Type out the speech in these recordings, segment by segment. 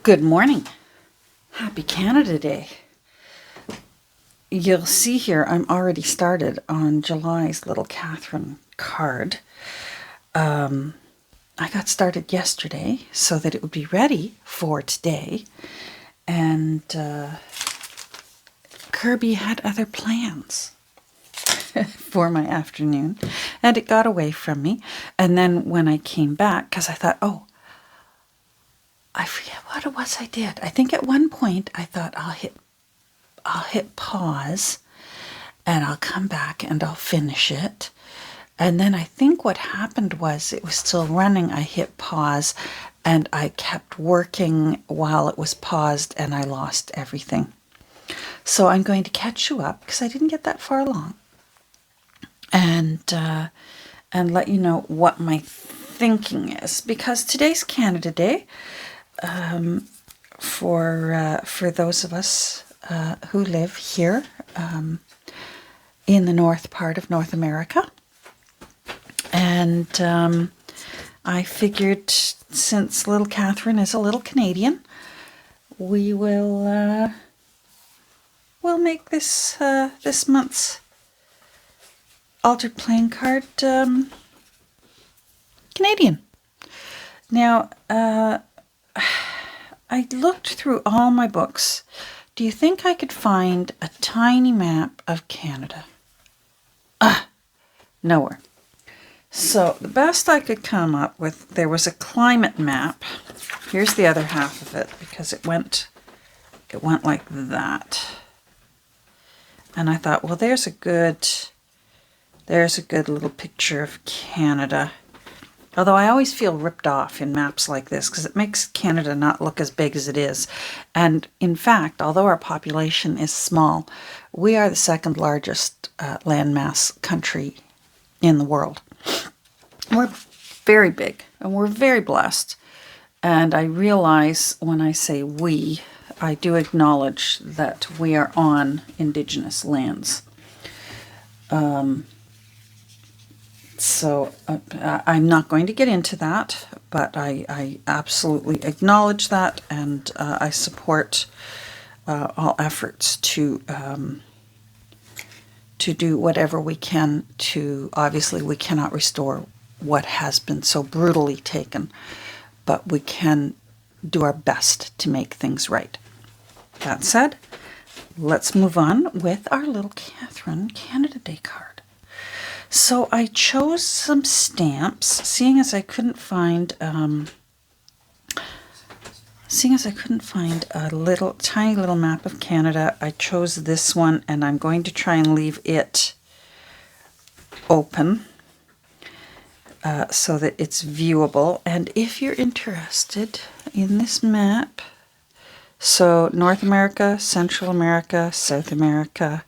Good morning. Happy Canada Day. You'll see here I'm already started on July's little Catherine card. I got started yesterday so that it would be ready for today. And Kirby had other plans for my afternoon. And it got away from me. And then when I came back, because I thought, I forget what it was I did. I think at one point I thought I'll hit pause and I'll come back and I'll finish it. And then I think what happened was it was still running. I hit pause and I kept working while it was paused and I lost everything. So I'm going to catch you up because I didn't get that far along and let you know what my thinking is, because today's Canada Day. For those of us who live here in the north part of North America. And I figured, since little Catherine is a little Canadian, we'll make this this month's altered playing card Canadian. Now, I looked through all my books. Do you think I could find a tiny map of Canada? Nowhere. So the best I could come up with, there was a climate map. Here's the other half of it, because it went like that. And I thought, well, there's a good little picture of Canada. Although I always feel ripped off in maps like this because it makes Canada not look as big as it is. And in fact, although our population is small, we are the second largest landmass country in the world. We're very big and we're very blessed. And I realize when I say we, I do acknowledge that we are on Indigenous lands. So I'm not going to get into that, but I absolutely acknowledge that, and I support all efforts to do whatever we can to. Obviously, we cannot restore what has been so brutally taken, but we can do our best to make things right. That said, let's move on with our little Catherine Canada Day card. So I chose some stamps, seeing as I couldn't find a tiny little map of Canada. I chose this one, and I'm going to try and leave it open so that it's viewable. And if you're interested in this map, so North America, Central America, South America,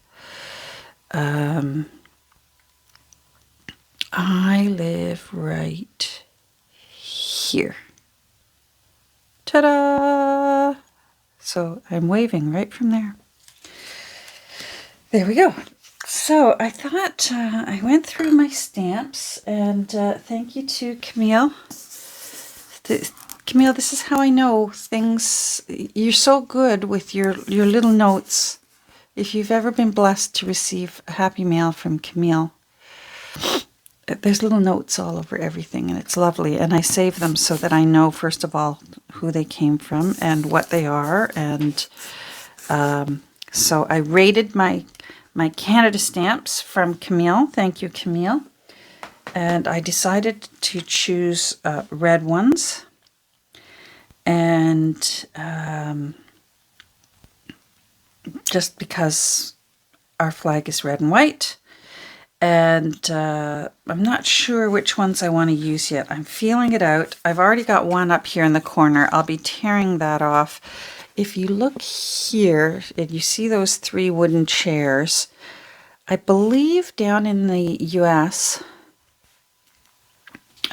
I live right here. Ta-da! So I'm waving right from there. There we go. So I thought I went through my stamps, and thank you to Camille. Camille, this is how I know things. You're so good with your little notes. If you've ever been blessed to receive a happy mail from Camille, there's little notes all over everything, and it's lovely. And I save them so that I know, first of all, who they came from and what they are. And so I rated my Canada stamps from Camille. Thank you, Camille. And I decided to choose red ones. And just because our flag is red and white. And I'm not sure which ones I want to use yet. I'm feeling it out. I've already got one up here in the corner. I'll be tearing that off. If you look here, and you see those 3 wooden chairs, I believe down in the US,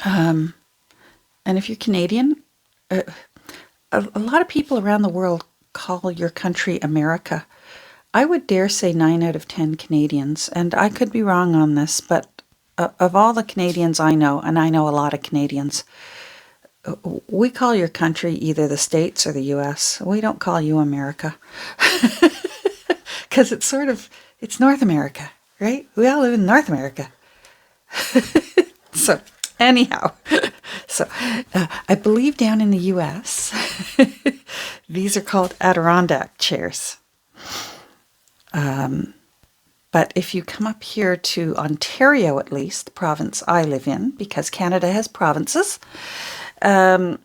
and if you're Canadian, a lot of people around the world call your country America. I would dare say 9 out of 10 Canadians, and I could be wrong on this, but of all the Canadians I know, and I know a lot of Canadians, we call your country either the States or the US. We don't call you America. Because it's North America, right? We all live in North America. So, anyhow, I believe down in the US, these are called Adirondack chairs. But if you come up here to Ontario, at least, the province I live in, because Canada has provinces, and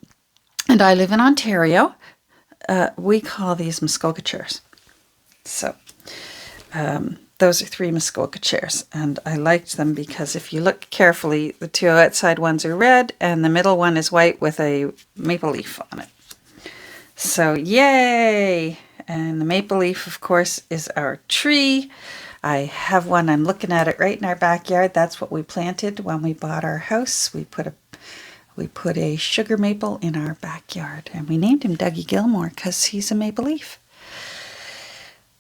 I live in Ontario, we call these Muskoka chairs. So those are 3 Muskoka chairs, and I liked them because if you look carefully, the 2 outside ones are red, and the middle one is white with a maple leaf on it. So yay! And the maple leaf, of course, is our tree. I have one. I'm looking at it right in our backyard. That's what we planted when we bought our house. We put a sugar maple in our backyard, and we named him Dougie Gilmore because he's a maple leaf.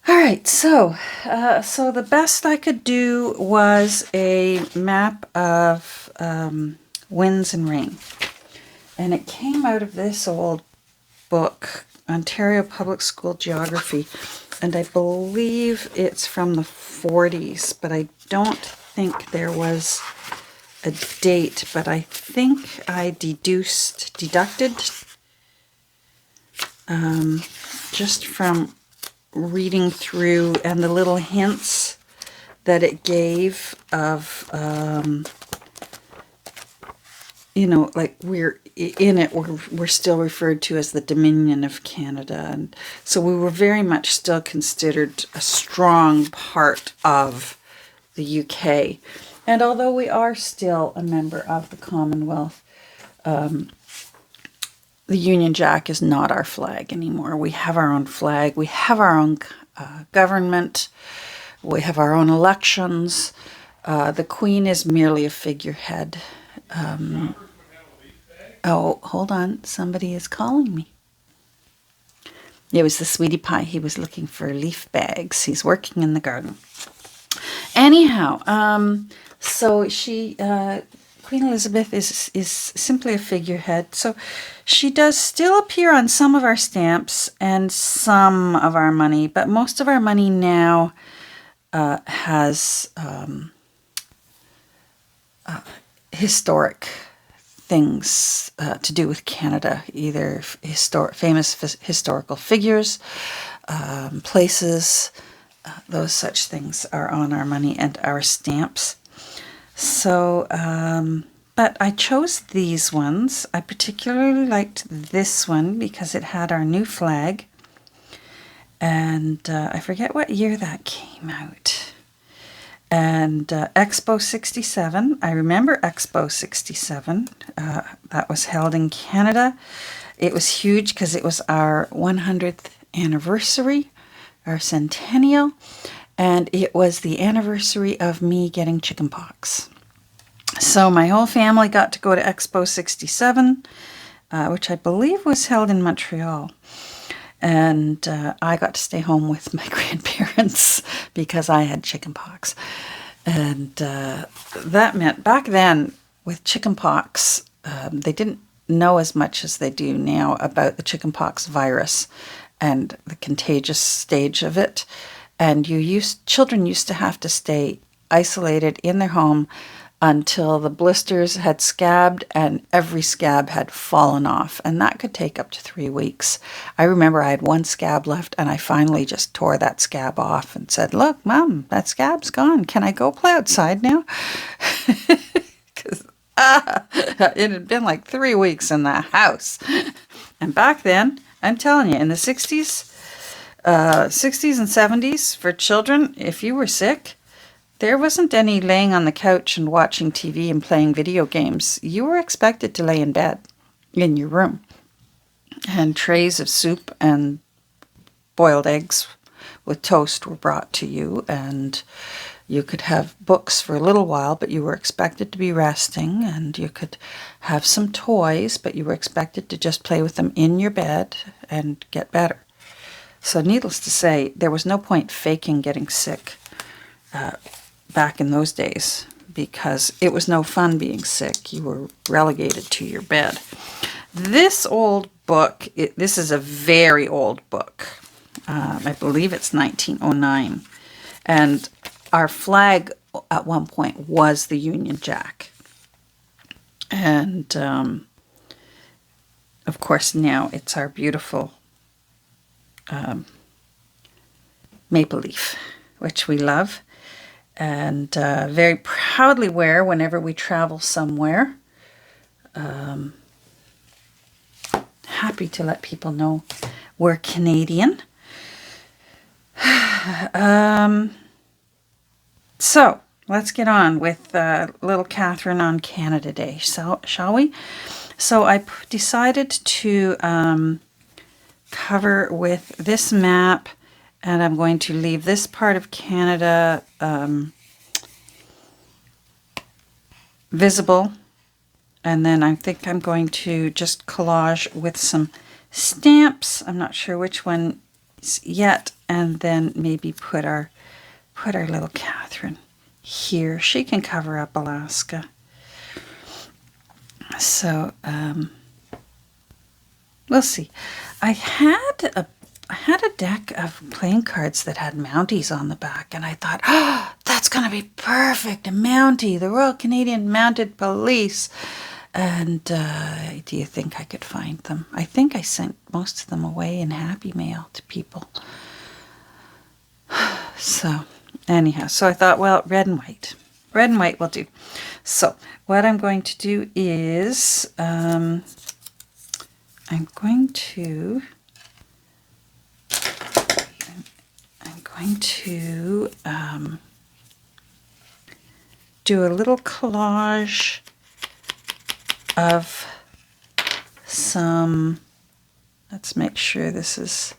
All right, so the best I could do was a map of winds and rain, and it came out of this old book, Ontario Public School Geography, and I believe it's from the 40s, but I don't think there was a date, but I think I deducted just from reading through and the little hints that it gave of, like we're in it, we're still referred to as the Dominion of Canada. And so we were very much still considered a strong part of the UK. And although we are still a member of the Commonwealth, the Union Jack is not our flag anymore. We have our own flag. We have our own government. We have our own elections. The Queen is merely a figurehead. Oh, hold on. Somebody is calling me. It was the sweetie pie. He was looking for leaf bags. He's working in the garden. Anyhow, so she, Queen Elizabeth is simply a figurehead. So she does still appear on some of our stamps and some of our money, but most of our money now has historic things to do with Canada, either famous historical figures, places, those such things are on our money and our stamps. So, but I chose these ones. I particularly liked this one because it had our new flag. And I forget what year that came out. And Expo 67, I remember Expo 67. That was held in Canada. It was huge because it was our 100th anniversary, our centennial. And it was the anniversary of me getting chickenpox. So my whole family got to go to Expo 67, which I believe was held in Montreal. And I got to stay home with my grandparents because I had chickenpox. And that meant back then with chickenpox, they didn't know as much as they do now about the chickenpox virus and the contagious stage of it. And children used to have to stay isolated in their home until the blisters had scabbed and every scab had fallen off. And that could take up to 3 weeks. I remember I had one scab left and I finally just tore that scab off and said, "Look, Mom, that scab's gone. Can I go play outside now?" Because it had been like 3 weeks in the house. And back then, I'm telling you, in the 60s and 70s, for children, if you were sick, there wasn't any laying on the couch and watching TV and playing video games. You were expected to lay in bed in your room. And trays of soup and boiled eggs with toast were brought to you. And you could have books for a little while, but you were expected to be resting. And you could have some toys, but you were expected to just play with them in your bed and get better. So needless to say, there was no point faking getting sick back in those days because it was no fun being sick. You were relegated to your bed. This old book, this is a very old book. I believe it's 1909. And our flag at one point was the Union Jack. And of course now it's our beautiful maple leaf, which we love and very proudly wear whenever we travel somewhere. Happy to let people know we're Canadian. So let's get on with little Catherine on Canada Day, shall we? So I decided to cover with this map, and I'm going to leave this part of Canada visible. And then I think I'm going to just collage with some stamps. I'm not sure which one yet. And then maybe put our little Catherine here. She can cover up Alaska. So we'll see. I had a deck of playing cards that had Mounties on the back, and I thought, oh, that's going to be perfect. A Mountie, the Royal Canadian Mounted Police. And do you think I could find them? I think I sent most of them away in Happy Mail to people. So anyhow, so I thought, well, red and white. Red and white will do. So what I'm going to do is I'm going to do a little collage of some, let's make sure this is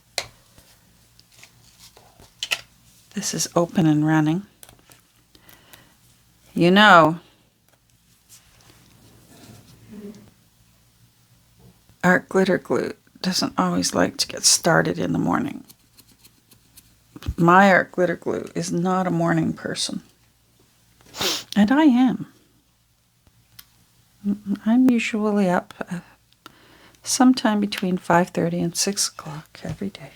open and running. You know, art glitter glue doesn't always like to get started in the morning. My art glitter glue is not a morning person. And I am. I'm usually up sometime between 5:30 and 6 o'clock every day.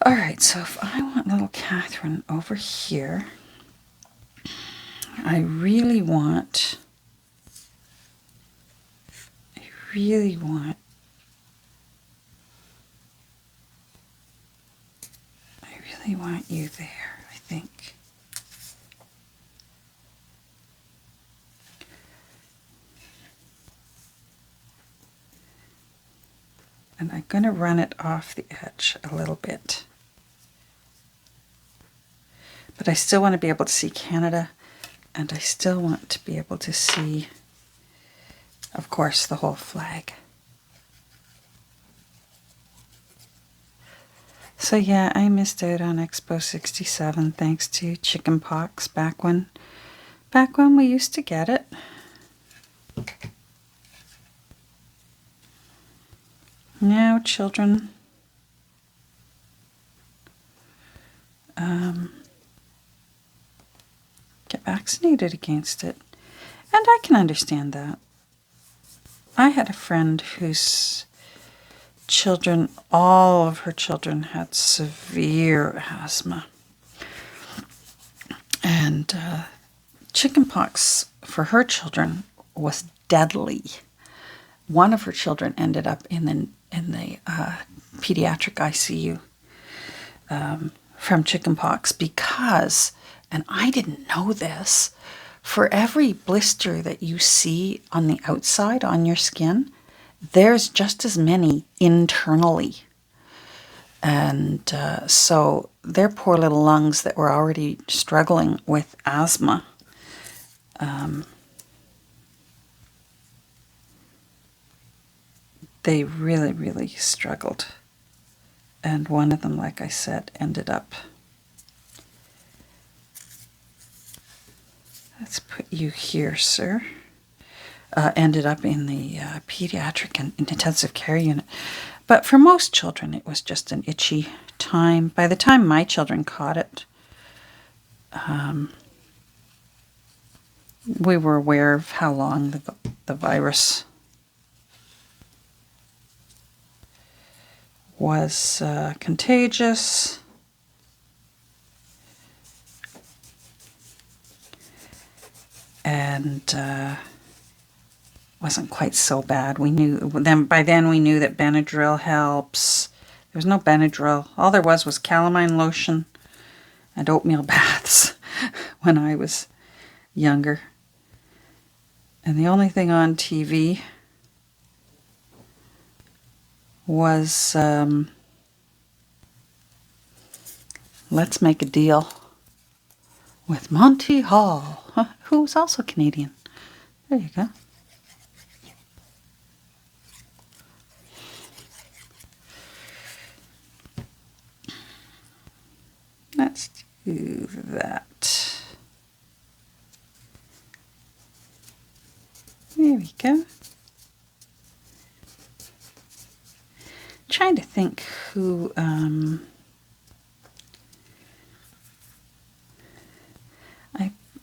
All right, so if I want little Catherine over here, I really want you there, I think. And I'm going to run it off the edge a little bit. But I still want to be able to see Canada, and I still want to be able to see, of course, the whole flag. So yeah, I missed out on Expo 67 thanks to chicken pox back when we used to get it. Now children get vaccinated against it. And I can understand that. I had a friend whose children, all of her children, had severe asthma. And chickenpox for her children was deadly. One of her children ended up in the pediatric ICU from chickenpox because, and I didn't know this, for every blister that you see on the outside on your skin, there's just as many internally. And so their poor little lungs that were already struggling with asthma, they really, really struggled. And one of them, like I said, ended up, let's put you here, sir, ended up in the pediatric and intensive care unit. But for most children, it was just an itchy time. By the time my children caught it, we were aware of how long the virus was contagious. And wasn't quite so bad. We knew then. By then, we knew that Benadryl helps. There was no Benadryl. All there was calamine lotion and oatmeal baths when I was younger. And the only thing on TV was Let's Make a Deal with Monty Hall, who was also Canadian. There you go. Let's do that. There we go. Trying to think who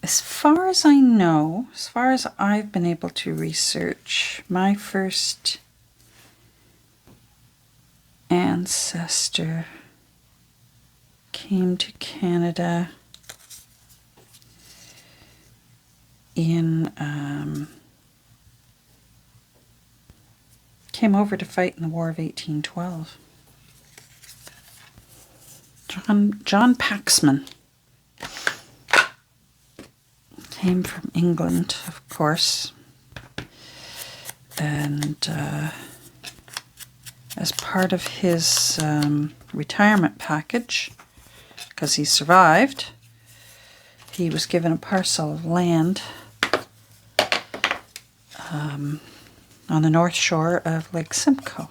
as far as I know, as far as I've been able to research, my first ancestor came to Canada in came over to fight in the War of 1812. John Paxman came from England, of course, and as part of his retirement package, because he survived, he was given a parcel of land on the north shore of Lake Simcoe.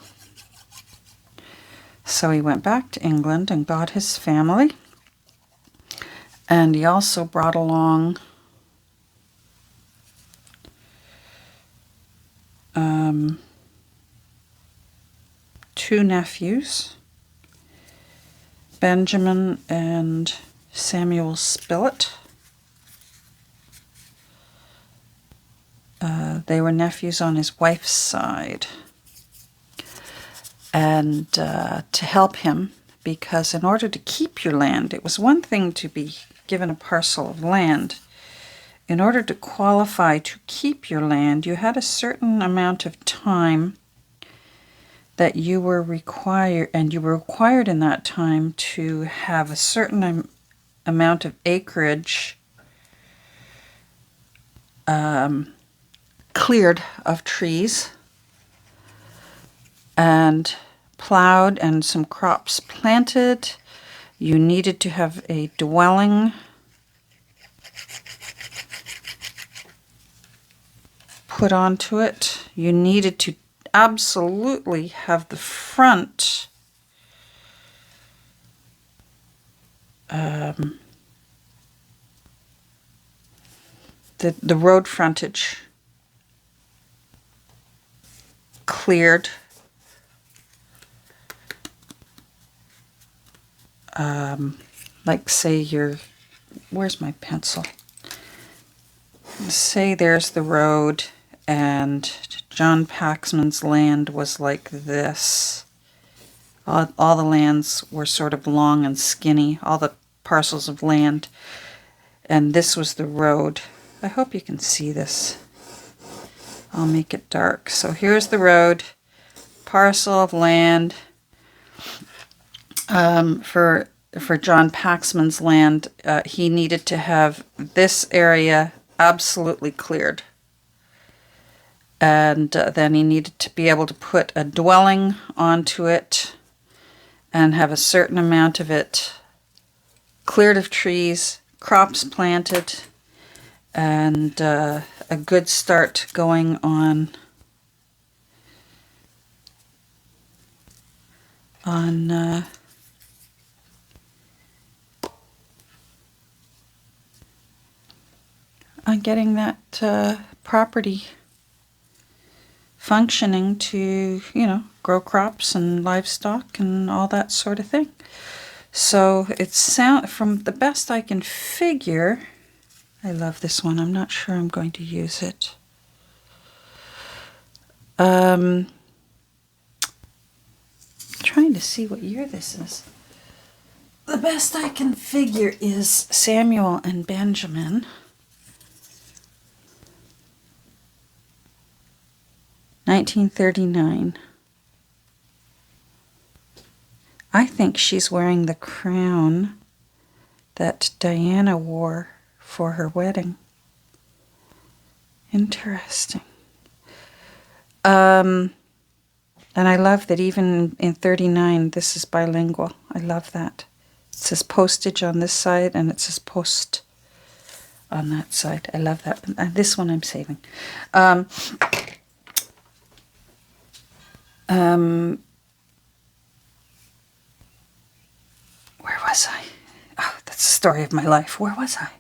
So he went back to England and got his family, and he also brought along two nephews, Benjamin and Samuel Spilett. They were nephews on his wife's side. And to help him, because in order to keep your land, it was one thing to be given a parcel of land. In order to qualify to keep your land, you had a certain amount of time that you were required, and you were required in that time to have a certain amount of acreage cleared of trees and plowed and some crops planted. You needed to have a dwelling put onto it. You needed to absolutely have the front the road frontage cleared. Like say where's my pencil? Say there's the road and John Paxman's land was like this. All the lands were sort of long and skinny, all the parcels of land, and this was the road. I hope you can see this. I'll make it dark. So here's the road, parcel of land for John Paxman's land. He needed to have this area absolutely cleared. And then he needed to be able to put a dwelling onto it and have a certain amount of it cleared of trees, crops planted, and a good start going on getting that property functioning to, grow crops and livestock and all that sort of thing. So it's from the best I can figure. I love this one. I'm not sure I'm going to use it. trying to see what year this is. The best I can figure is Samuel and Benjamin. (1939). I think she's wearing the crown that Diana wore for her wedding. Interesting. And I love that even in 39, this is bilingual. I love that. It says postage on this side and it says post on that side. I love that. And this one I'm saving. Where was I? Oh, that's the story of my life. Where was I?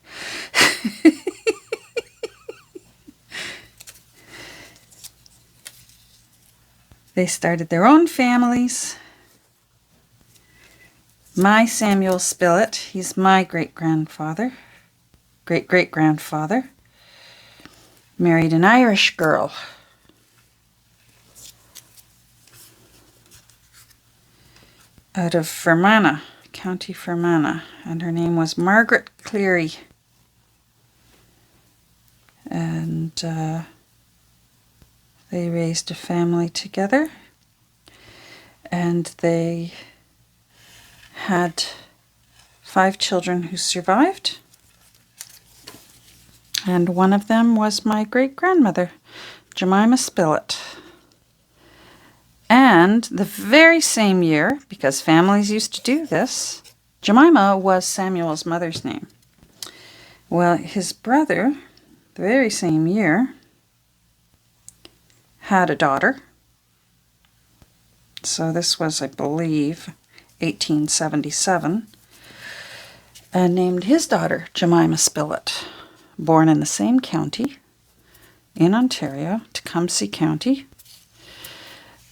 They started their own families. My Samuel Spillett, he's my great-grandfather, great-great-grandfather, married an Irish girl. Out of Fermanagh, County Fermanagh, and her name was Margaret Cleary. And they raised a family together, and they had 5 children who survived, and one of them was my great-grandmother, Jemima Spillett. And the very same year, because families used to do this, Jemima was Samuel's mother's name. Well, his brother, the very same year, had a daughter. So this was, I believe, 1877. And named his daughter Jemima Spillett, born in the same county in Ontario, Tecumseh County.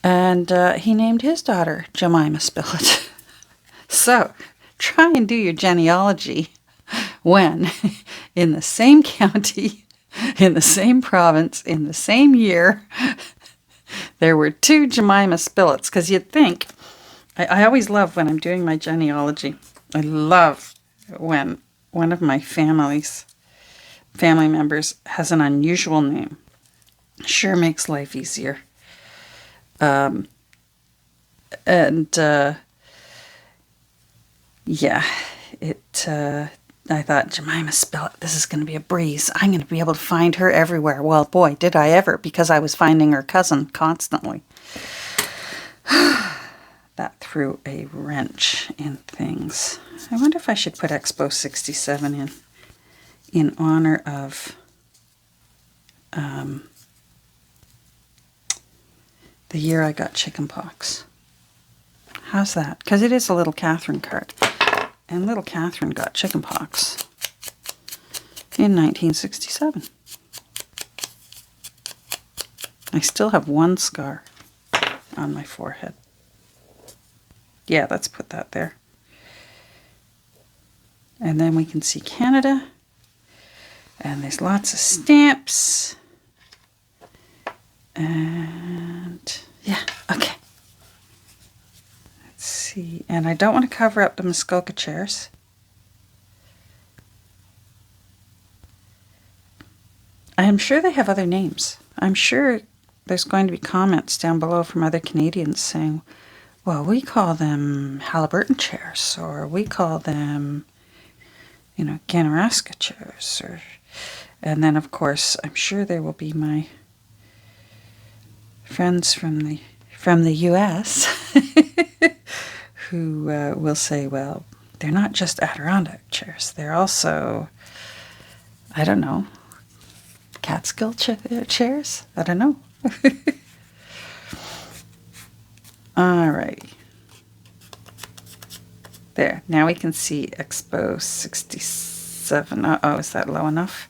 And he named his daughter Jemima Spillett. So try and do your genealogy when in the same county, in the same province, in the same year, there were 2 Jemima Spillets. Because you'd think, I always love when I'm doing my genealogy, I love when one of my family members has an unusual name. Sure makes life easier. Yeah, I thought, Jemima Spillett, this is going to be a breeze. I'm going to be able to find her everywhere. Well, boy, did I ever, because I was finding her cousin constantly. That threw a wrench in things. I wonder if I should put Expo 67 in honor of the year I got chickenpox. How's that? Because it is a Little Catherine card. And Little Catherine got chickenpox in 1967. I still have one scar on my forehead. Yeah, let's put that there. And then we can see Canada. And there's lots of stamps. And yeah, okay. Let's see. And I don't want to cover up the Muskoka chairs. I am sure they have other names. I'm sure there's going to be comments down below from other Canadians saying, well, we call them Halliburton chairs, or we call them, Ganaraska chairs. And then, of course, I'm sure there will be my friends from the U.S. who will say, well, they're not just Adirondack chairs. They're also, I don't know, Catskill chairs? I don't know. All right. There. Now we can see Expo 67. Uh-oh, is that low enough?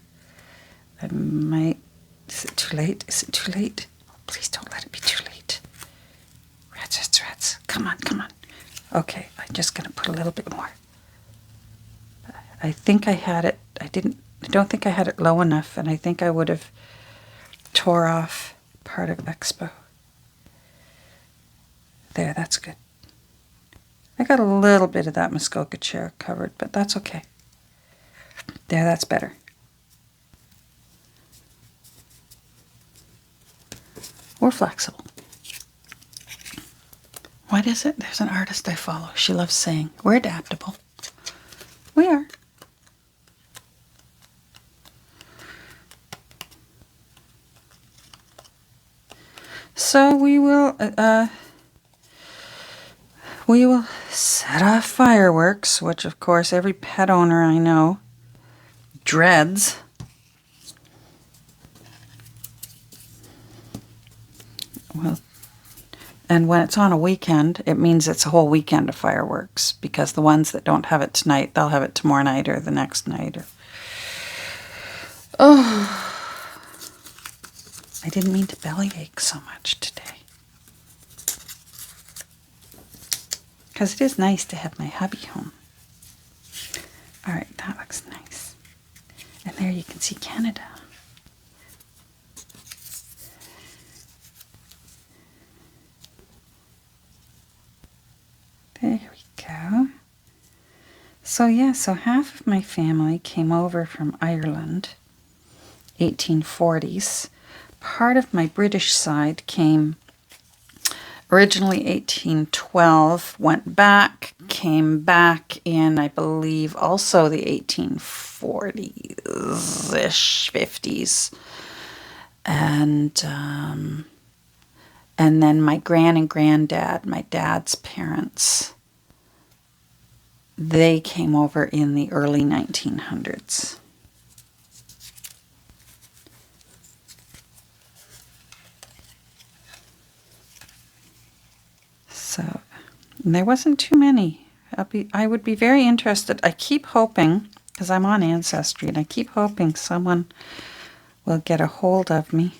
I might... Is it too late? Is it too late? Please don't let it be too late. Rats. Come on. Okay, I'm just going to put a little bit more. I think I had it. I don't think I had it low enough, and I think I would have tore off part of Expo. There, that's good. I got a little bit of that Muskoka chair covered, but that's okay. There, that's better. We're flexible. What is it? There's an artist I follow. She loves saying, we're adaptable. We are. So we will set off fireworks, which of course every pet owner I know dreads. Well, and when it's on a weekend, it means it's a whole weekend of fireworks, because the ones that don't have it tonight, they'll have it tomorrow night or the next night. Oh, I didn't mean to bellyache so much today. Because it is nice to have my hubby home. All right, that looks nice. And there you can see Canada. There we go. So yeah, so half of my family came over from Ireland, 1840s. Part of my British side came originally 1812, went back, came back in, I believe, also the 1840s-ish, 50s. And then my gran and granddad, my dad's parents, they came over in the early 1900s. So there wasn't too many. I would be very interested. I keep hoping, because I'm on Ancestry, and I keep hoping someone will get a hold of me.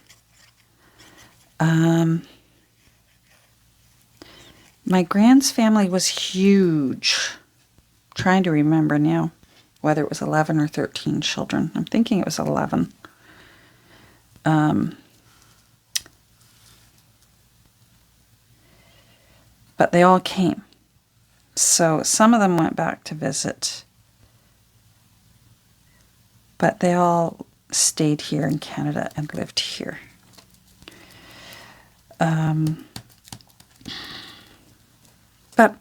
My grand's family was huge. I'm trying to remember now whether it was 11 or 13 children. I'm thinking it was 11. But they all came. So some of them went back to visit. But they all stayed here in Canada and lived here. But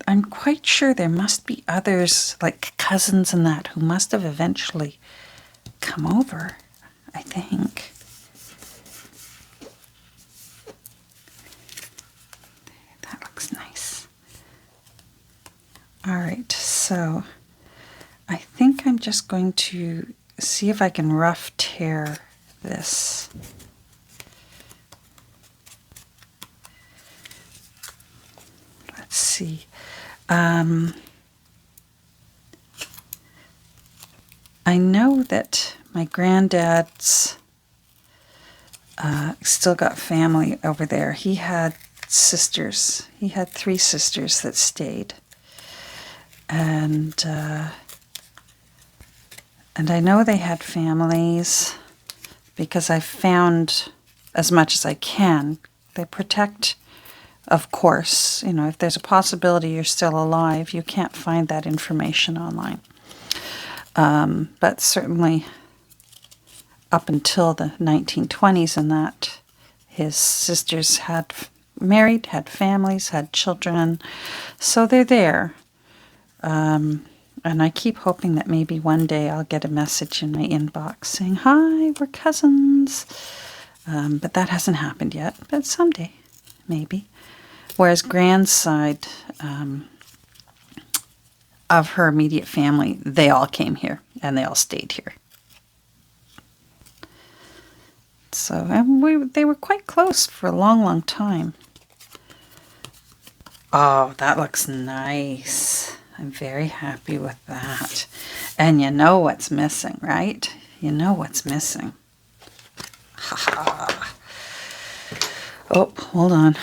I'm quite sure there must be others, like cousins and that, who must have eventually come over, I think. That looks nice. All right, so I think I'm just going to see if I can rough tear this. Let's see. I know that my granddad's still got family over there. He had sisters. He had 3 sisters that stayed. And I know they had families, because I found as much as I can. They protect, of course, you know, if there's a possibility you're still alive, you can't find that information online. But certainly up until the 1920s and that, his sisters had married, had families, had children, so they're there. And I keep hoping that maybe one day I'll get a message in my inbox saying, hi, we're cousins. But that hasn't happened yet, but someday, maybe. Whereas Gran's side of her immediate family, they all came here and they all stayed here. So they were quite close for a long, long time. Oh, that looks nice. I'm very happy with that. And you know what's missing, right? You know what's missing. Ha ha. Oh, hold on.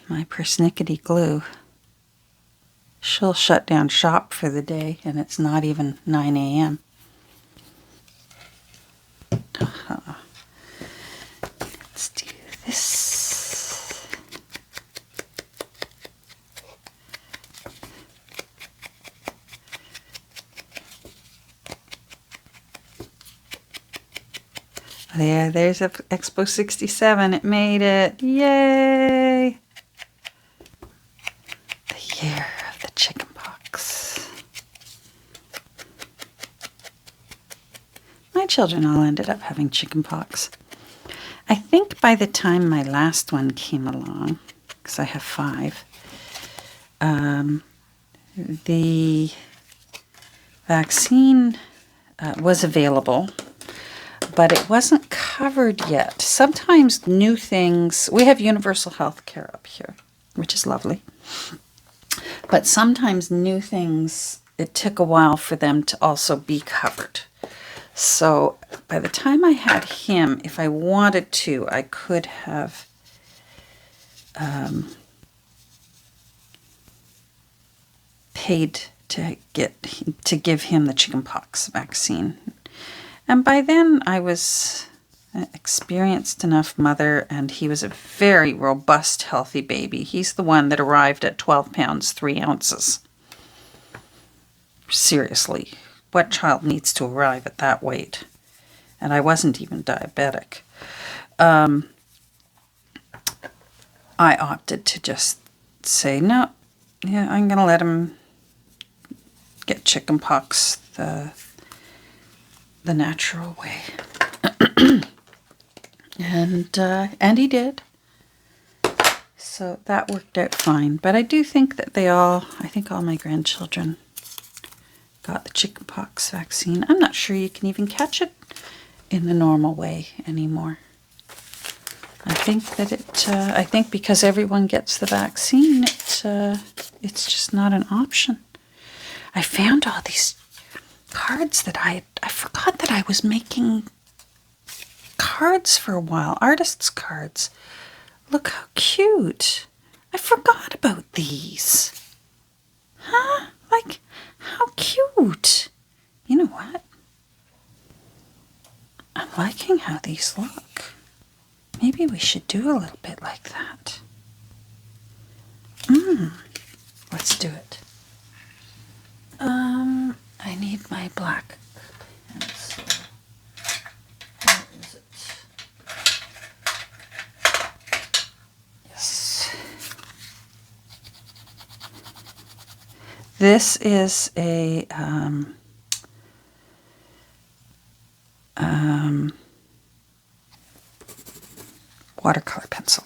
My persnickety glue. She'll shut down shop for the day, and it's not even 9 a.m. Let's do this. There's Expo 67. It made it. Yay! The year of the chicken pox. My children all ended up having chicken pox. I think by the time my last one came along, because I have 5, the vaccine was available, but it wasn't covered yet. Sometimes new things, we have universal health care up here, which is lovely. But sometimes new things, it took a while for them to also be covered. So by the time I had him, if I wanted to, I could have paid to give him the chickenpox vaccine. And by then I was an experienced enough mother, and he was a very robust, healthy baby. He's the one that arrived at 12 pounds, 3 ounces. Seriously, what child needs to arrive at that weight? And I wasn't even diabetic. I opted to just say, no, yeah, I'm going to let him get chickenpox the natural way. And he did. So that worked out fine. But I do think that I think all my grandchildren got the chickenpox vaccine. I'm not sure you can even catch it in the normal way anymore. I think that I think because everyone gets the vaccine, it's just not an option. I found all these cards that I forgot that I was making cards for a while, artists' cards. Look how cute. I forgot about these. Huh? Like, how cute. You know what? I'm liking how these look. Maybe we should do a little bit like that. Let's do it. I need my black pencil. Where is it? Yes. This is a watercolor pencil.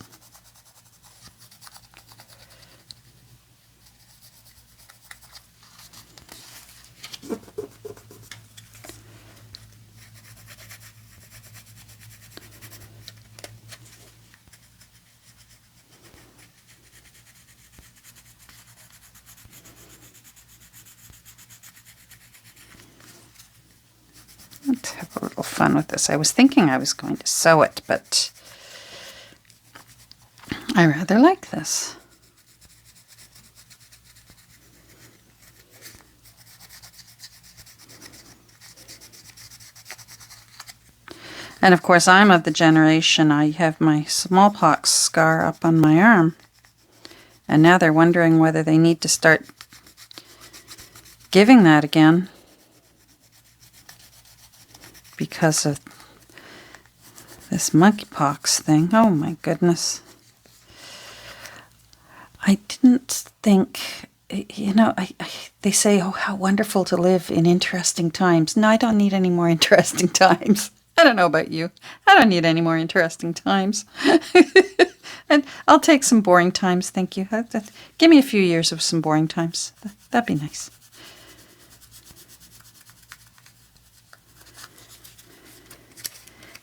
Let's have a little fun with this. I was thinking I was going to sew it, but I rather like this. And of course, I'm of the generation, I have my smallpox scar up on my arm. And now they're wondering whether they need to start giving that again because of this monkeypox thing. Oh my goodness. I didn't think, they say, oh, how wonderful to live in interesting times. No, I don't need any more interesting times. I don't know about you. I don't need any more interesting times. And I'll take some boring times, thank you. Give me a few years of some boring times. That'd be nice.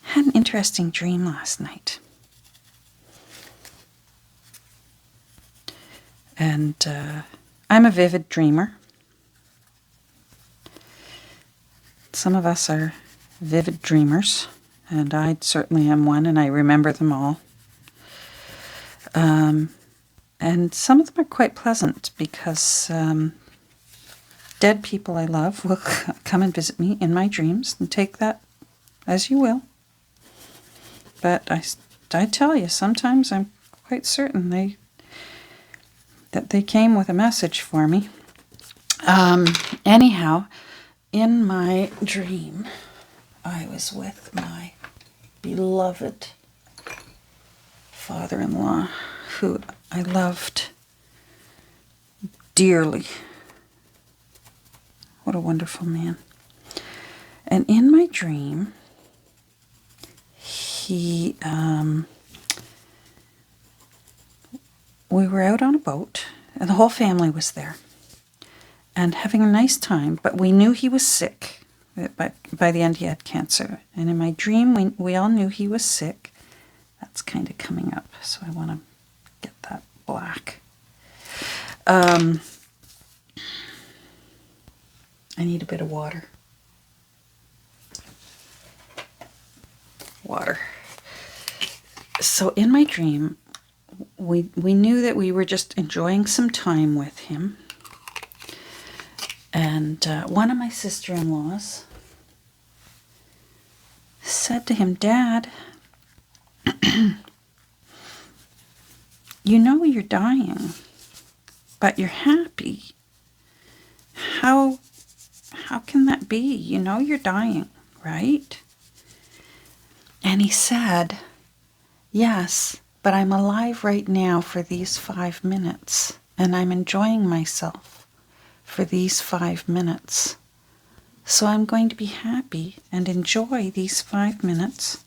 Had an interesting dream last night. And I'm a vivid dreamer. Some of us are vivid dreamers, and I certainly am one, and I remember them all. And some of them are quite pleasant because dead people I love will come and visit me in my dreams, and take that as you will. But I tell you, sometimes I'm quite certain that they came with a message for me. Anyhow, in my dream, I was with my beloved father-in-law who I loved dearly. What a wonderful man. And in my dream, we were out on a boat, and the whole family was there, and having a nice time, but we knew he was sick. By the end, he had cancer. And in my dream, we all knew he was sick. That's kind of coming up, so I want to get that black. I need a bit of water. So in my dream, we knew that we were just enjoying some time with him. And one of my sister-in-laws said to him, "Dad, you know you're dying, but you're happy. How can that be? You know you're dying, right?" And he said, "Yes, but I'm alive right now for these 5 minutes, and I'm enjoying myself for these 5 minutes. So I'm going to be happy and enjoy these 5 minutes.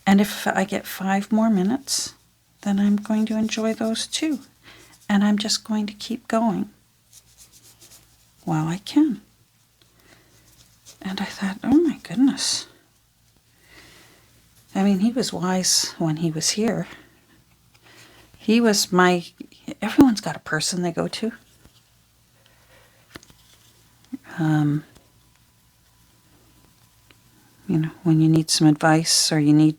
And if I get 5 more minutes, then I'm going to enjoy those too. And I'm just going to keep going while I can." And I thought, oh my goodness. I mean, he was wise when he was here. He was everyone's got a person they go to. You know, when you need some advice, or you need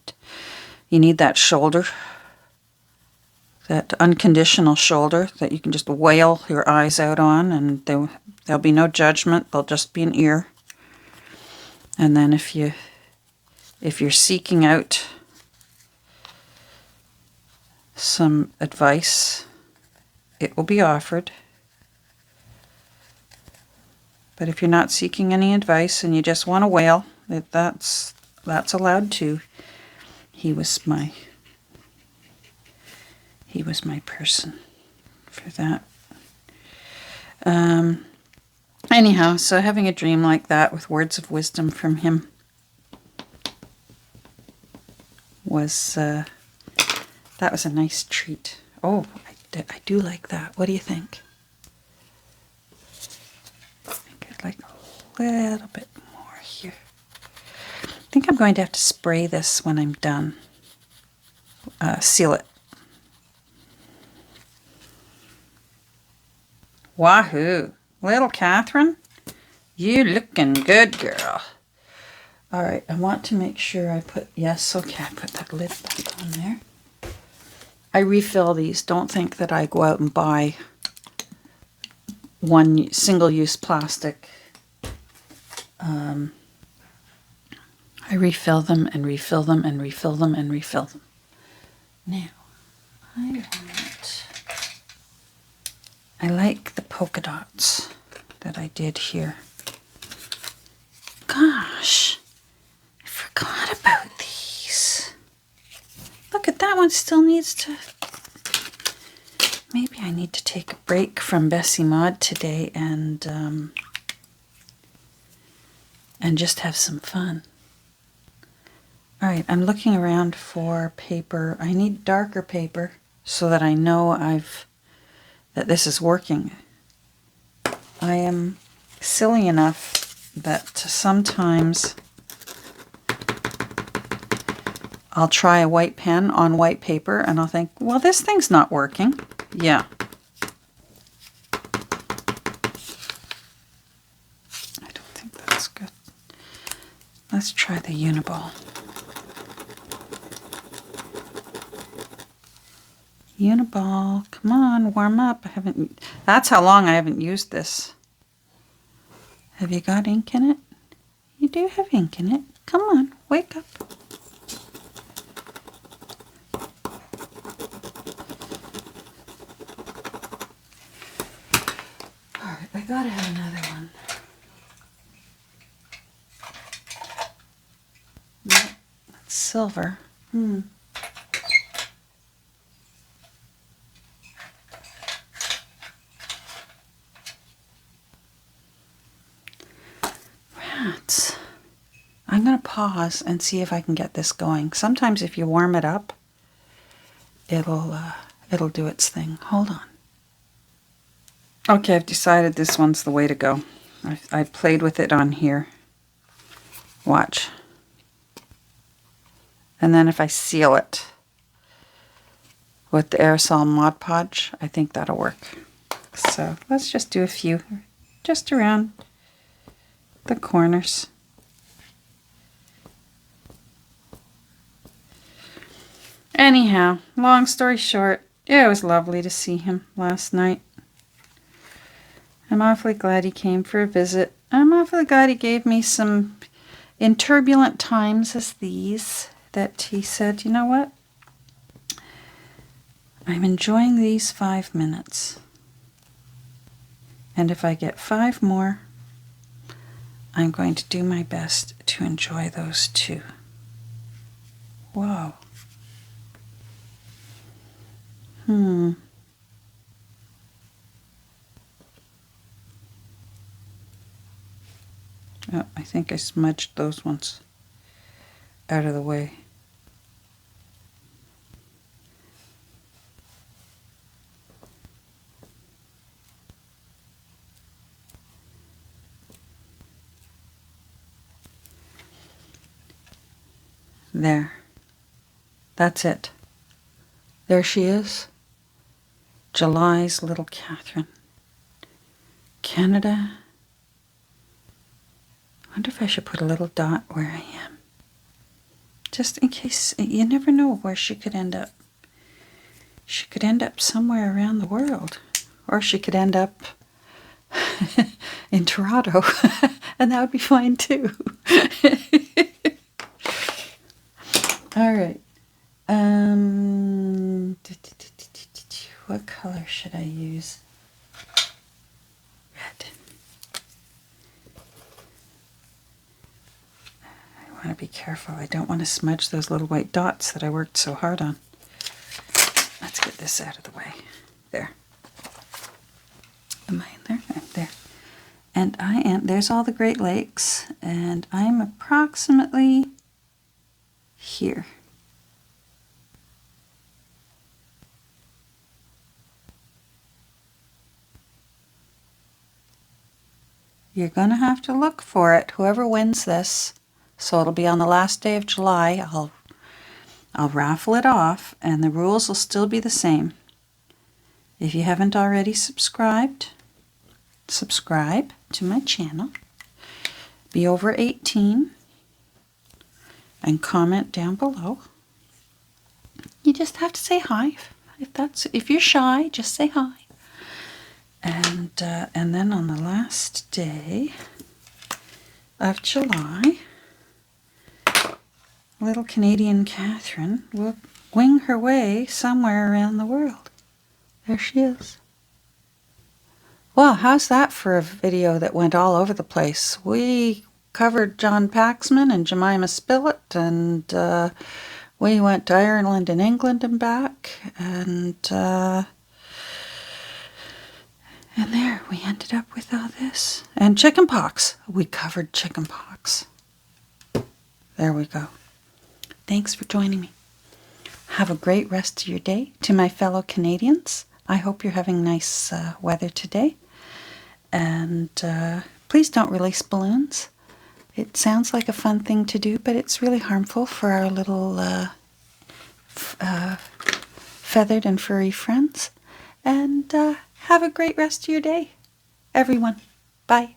that shoulder, that unconditional shoulder that you can just wail your eyes out on, and there'll be no judgment. There'll just be an ear. And then if you're seeking out some advice, it will be offered. But if you're not seeking any advice and you just want to wail, that's allowed too. He was my person for that. Anyhow, so having a dream like that with words of wisdom from him was that was a nice treat. Oh, I do like that. What do you think? I think I'd like a little bit more here. I think I'm going to have to spray this when I'm done. Seal it. Wahoo! Little Catherine, you looking good, girl. All right, I want to make sure I put that lid back on there. I refill these. Don't think that I go out and buy one single-use plastic. I refill them and refill them and refill them and refill them. Now, I like the polka dots that I did here. Gosh, I forgot about these. Look at that one, still needs to... Maybe I need to take a break from Bessie Maud today and just have some fun. All right, I'm looking around for paper. I need darker paper so that I know that this is working. I am silly enough that sometimes I'll try a white pen on white paper and I'll think, well, this thing's not working. Yeah. I don't think that's good. Let's try the Uniball. Uniball, come on, warm up. That's how long I haven't used this. Have you got ink in it? You do have ink in it. Come on, wake up. All right, I gotta have another one. No, silver. Rats. I'm going to pause and see if I can get this going. Sometimes if you warm it up, it'll do its thing. Hold on. Okay, I've decided this one's the way to go. I've played with it on here. Watch. And then if I seal it with the aerosol Mod Podge, I think that'll work. So let's just do a few just around the corners. Anyhow, long story short, it was lovely to see him last night. I'm awfully glad he came for a visit. I'm awfully glad he gave me some, in turbulent times as these, that he said, you know what? I'm enjoying these 5 minutes. And if I get 5 more, I'm going to do my best to enjoy those too. Whoa. Oh, I think I smudged those ones out of the way. There. That's it. There she is. July's little Catherine. Canada. I wonder if I should put a little dot where I am. Just in case, you never know where she could end up. She could end up somewhere around the world. Or she could end up in Toronto. And that would be fine too. All right. What color should I use? Red. I want to be careful. I don't want to smudge those little white dots that I worked so hard on. Let's get this out of the way. There. Am I in there? I'm there. And I am, there's all the Great Lakes, and I'm approximately here. You're going to have to look for it, whoever wins this. So it'll be on the last day of July. I'll raffle it off, and the rules will still be the same. If you haven't already subscribed, subscribe to my channel. Be over 18 and comment down below. You just have to say hi. If you're shy, just say hi. And then on the last day of July, little Canadian Catherine will wing her way somewhere around the world. There she is. Well, how's that for a video that went all over the place? We covered John Paxman and Jemima Spillett, and we went to Ireland and England and back, and there we ended up with all this. And chickenpox. We covered chickenpox. There we go. Thanks for joining me. Have a great rest of your day. To my fellow Canadians, I hope you're having nice weather today. And please don't release balloons. It sounds like a fun thing to do, but it's really harmful for our little feathered and furry friends. And have a great rest of your day, everyone. Bye.